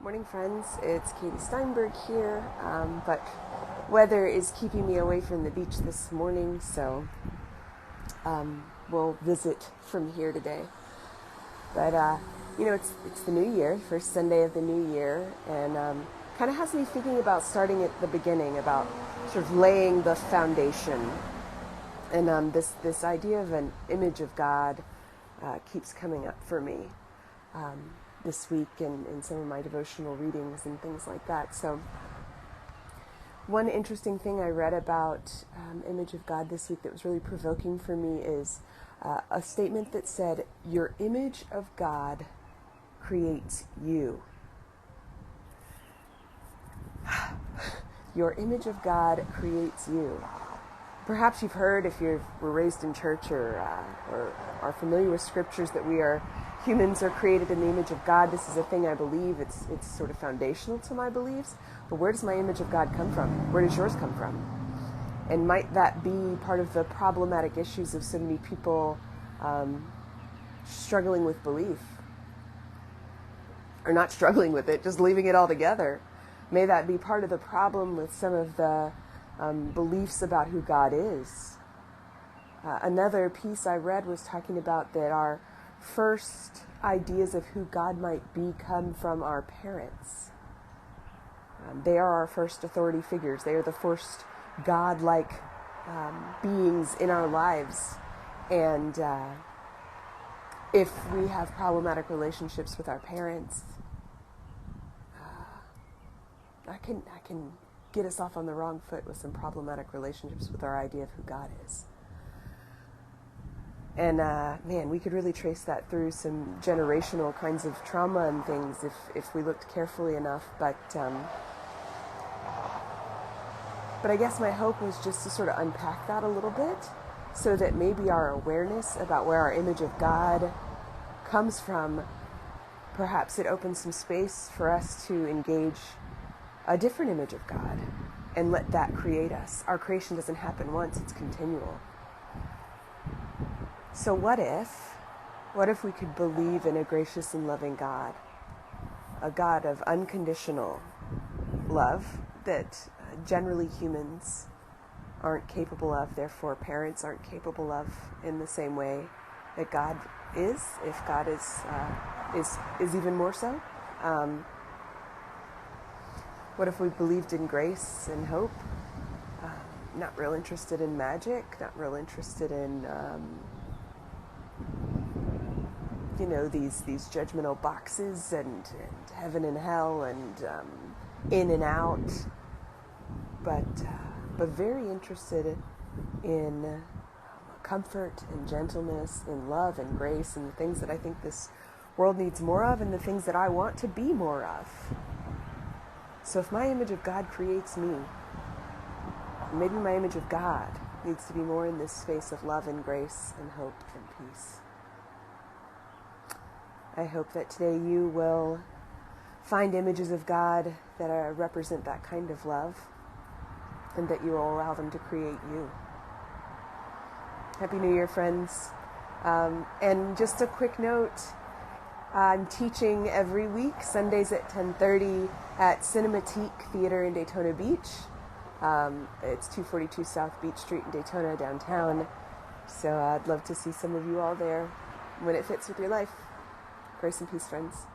Morning, friends. It's Katie Steinberg here, but weather is keeping me away from the beach this morning, so we'll visit from here today. But it's the new year, first Sunday of the new year, and kind of has me thinking about starting at the beginning, about sort of laying the foundation. And this idea of an image of God keeps coming up for me this week in some of my devotional readings and things like that. So one interesting thing I read about image of God this week that was really provoking for me is a statement that said, "Your image of God creates you." Your image of God creates you. Perhaps you've heard, if you were raised in church or are familiar with scriptures, that humans are created in the image of God. This is a thing I believe. It's sort of foundational to my beliefs. But where does my image of God come from? Where does yours come from? And might that be part of the problematic issues of so many people struggling with belief? Or not struggling with it, just leaving it all together. May that be part of the problem with some of the beliefs about who God is. Another piece I read was talking about that our first ideas of who God might be come from our parents. They are our first authority figures. They are the first God-like beings in our lives. And if we have problematic relationships with our parents, I can get us off on the wrong foot with some problematic relationships with our idea of who God is. And man, we could really trace that through some generational kinds of trauma and things if we looked carefully enough. But I guess my hope was just to sort of unpack that a little bit, so that maybe our awareness about where our image of God comes from, perhaps it opens some space for us to engage a different image of God and let that create us. Our creation doesn't happen once, it's continual. So what if we could believe in a gracious and loving God, a God of unconditional love that generally humans aren't capable of, therefore parents aren't capable of in the same way that God is, if God is even more so? What if we believed in grace and hope? Not real interested in magic, not real interested in these judgmental boxes and heaven and hell and in and out, but very interested in comfort and gentleness, in love and grace, and the things that I think this world needs more of, and the things that I want to be more of. So if my image of God creates me, maybe my image of God needs to be more in this space of love and grace and hope and peace. I hope that today you will find images of God that represent that kind of love, and that you will allow them to create you. Happy New Year, friends. And just a quick note, I'm teaching every week, Sundays at 10:30 at Cinematique Theater in Daytona Beach. It's 242 South Beach Street in Daytona, downtown. So I'd love to see some of you all there when it fits with your life. Grace and peace, friends.